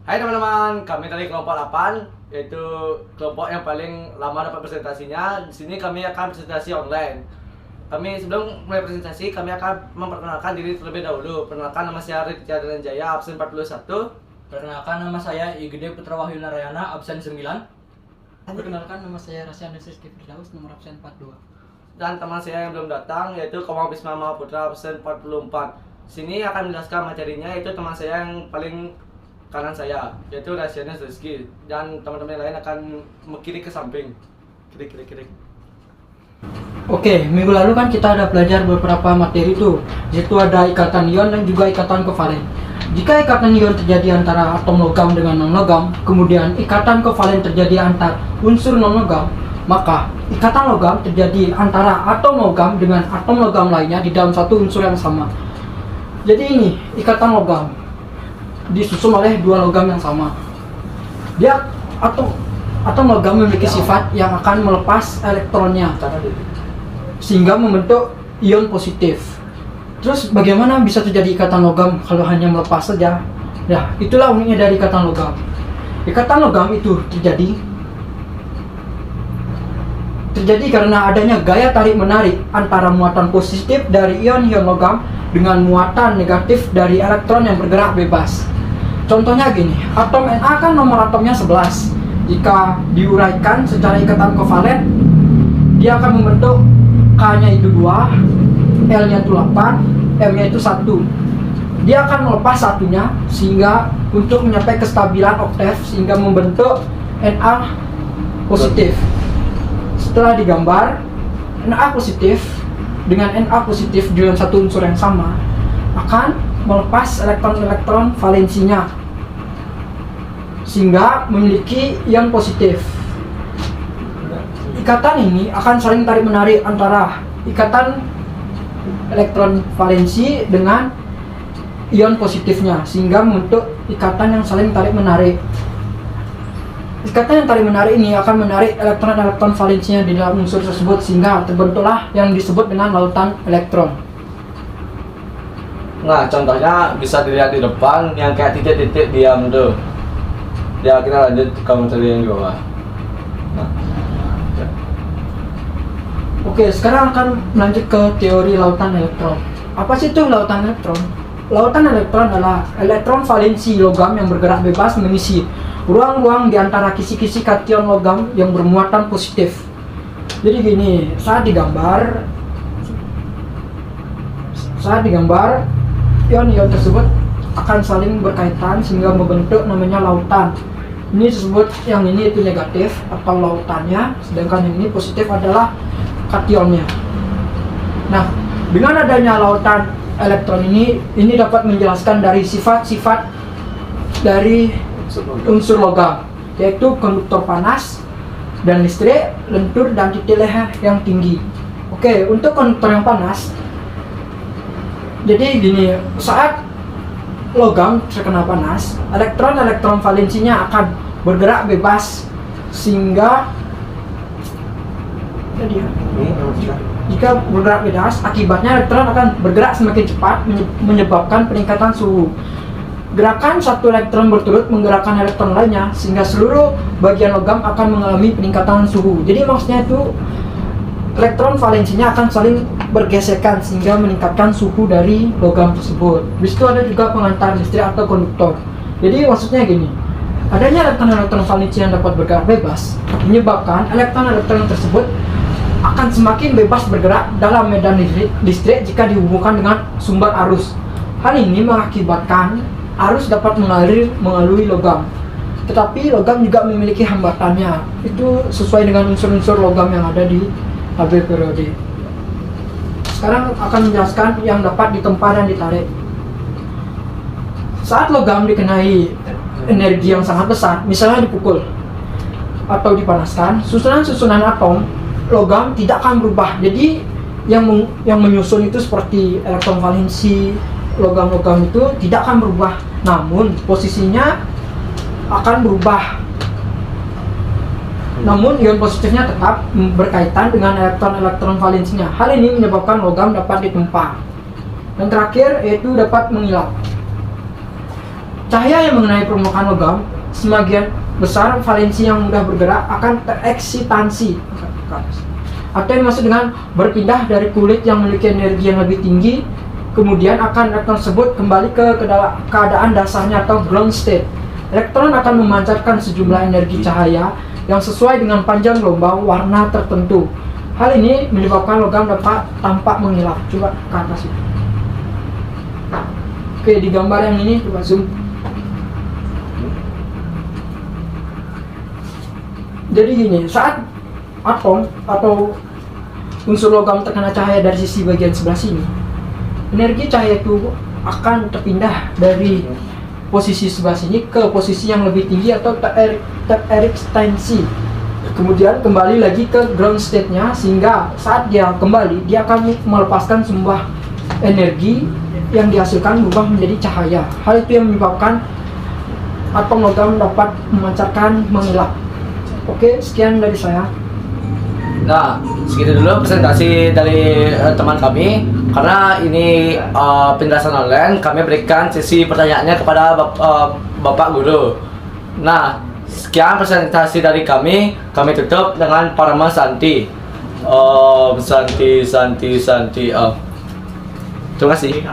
Hai teman-teman, kami dari kelompok 8, yaitu kelompok yang paling lama dapat presentasinya. Di sini kami akan presentasi online. Sebelum mulai presentasi, kami akan memperkenalkan diri terlebih dahulu. Perkenalkan, nama saya Ritya Jaya, absen 41. Perkenalkan, nama saya Igede Putra Wahyu Narayana, absen 9. Perkenalkan, nama saya Rasyan Rizky Firdaus, nomor absen 42. Dan teman saya yang belum datang, yaitu Komang Bisma Mahaputra, absen 44. Sini akan menjelaskan materinya, yaitu teman saya yang paling kanan saya, yaitu Rasyan Rizky. Dan teman-teman yang lain akan kiri ke samping. Kiri. Oke, minggu lalu kan kita ada belajar beberapa materi tuh, yaitu ada ikatan ion dan juga ikatan kovalen. Jika ikatan ion terjadi antara atom logam dengan non-logam, kemudian ikatan kovalen terjadi antar unsur non-logam, maka ikatan logam terjadi antara atom logam dengan atom logam lainnya di dalam satu unsur yang sama. Jadi ini ikatan logam disusun oleh dua logam yang sama. Dia atom logam memiliki sifat yang akan melepas elektronnya sehingga membentuk ion positif. Terus bagaimana bisa terjadi ikatan logam kalau hanya melepas saja? Ya, itulah uniknya dari ikatan logam. Ikatan logam itu terjadi karena adanya gaya tarik-menarik antara muatan positif dari ion-ion logam dengan muatan negatif dari elektron yang bergerak bebas. Contohnya gini, atom Na kan nomor atomnya 11. Jika diuraikan secara ikatan kovalen, dia akan membentuk K-nya itu 2, L-nya itu 8, M-nya itu 1. Dia akan melepas satunya sehingga untuk mencapai kestabilan oktav sehingga membentuk Na positif. Setelah digambar, Na positif dengan Na positif di dalam satu unsur yang sama akan melepas elektron-elektron valensinya sehingga memiliki ion positif. Ikatan ini akan saling tarik-menarik antara ikatan elektron valensi dengan ion positifnya sehingga membentuk ikatan yang saling tarik-menarik. Ikatan yang tarik-menarik ini akan menarik elektron-elektron valensinya di dalam unsur tersebut sehingga terbentuklah yang disebut dengan lautan elektron. Nah, contohnya bisa dilihat di depan yang kayak titik-titik diam tuh. Ya, kita lanjut ke materi yang di bawah. Nah, ya. Oke, sekarang akan lanjut ke teori lautan elektron. Apa sih itu lautan elektron? Lautan elektron adalah elektron valensi logam yang bergerak bebas mengisi ruang-ruang di antara kisi-kisi kation logam yang bermuatan positif. Jadi gini, saat digambar ion-ion tersebut akan saling berkaitan sehingga membentuk namanya lautan. Ini disebut yang ini itu negatif atau lautannya, sedangkan yang ini positif adalah kationnya. Nah, dengan adanya lautan elektron ini dapat menjelaskan dari sifat-sifat dari unsur logam, yaitu konduktor panas dan listrik, lentur dan titik leher yang tinggi. Oke, untuk konduktor yang panas, jadi gini, saat logam terkena panas, elektron-elektron valensinya akan bergerak bebas sehingga jika bergerak bebas, akibatnya elektron akan bergerak semakin cepat menyebabkan peningkatan suhu. Gerakan satu elektron berturut menggerakkan elektron lainnya sehingga seluruh bagian logam akan mengalami peningkatan suhu. Jadi maksudnya itu elektron valensinya akan saling bergesekan sehingga meningkatkan suhu dari logam tersebut. Di situ ada juga pengantar listrik atau konduktor. Jadi maksudnya gini, adanya elektron-elektron valensi yang dapat bergerak bebas menyebabkan elektron-elektron tersebut akan semakin bebas bergerak dalam medan listrik jika dihubungkan dengan sumber arus. Hal ini mengakibatkan arus dapat mengalir melalui logam. Tetapi logam juga memiliki hambatannya. Itu sesuai dengan unsur-unsur logam yang ada di tabel periode. Sekarang akan menjelaskan yang dapat ditempa dan ditarik. Saat logam dikenai energi yang sangat besar, misalnya dipukul atau dipanaskan, susunan-susunan atom logam tidak akan berubah. Jadi yang menyusun itu seperti elektron valensi logam-logam itu tidak akan berubah, namun posisinya akan berubah. Namun ion positifnya tetap berkaitan dengan elektron-elektron valensinya. Hal ini menyebabkan logam dapat ditempa. Dan terakhir yaitu dapat mengilap. cahaya yang mengenai permukaan logam, semakin besar valensi yang mudah bergerak akan tereksitansi atau yang maksud dengan berpindah dari kulit yang memiliki energi yang lebih tinggi, kemudian akan elektron tersebut kembali ke keadaan dasarnya atau ground state. Elektron akan memancarkan sejumlah energi cahaya yang sesuai dengan panjang gelombang warna tertentu. Hal ini menyebabkan logam dapat tampak mengilap. Coba ke atas itu. Oke, di gambar yang ini coba zoom. Jadi gini, saat atom atau unsur logam terkena cahaya dari sisi bagian sebelah sini, energi cahaya itu akan terpindah dari posisi sebelah sini ke posisi yang lebih tinggi atau terekstensi, kemudian kembali lagi ke ground state-nya, sehingga saat dia kembali dia akan melepaskan sebuah energi yang dihasilkan berubah menjadi cahaya. Hal itu yang menyebabkan atom logam dapat memancarkan mengilap. Oke, sekian dari saya. Nah, segitu dulu presentasi dari teman kami. Karena ini penjelasan online, kami berikan sesi pertanyaannya kepada Bapak Guru. Nah, sekian presentasi dari kami tutup dengan Parama Santi. Santi. Terima kasih.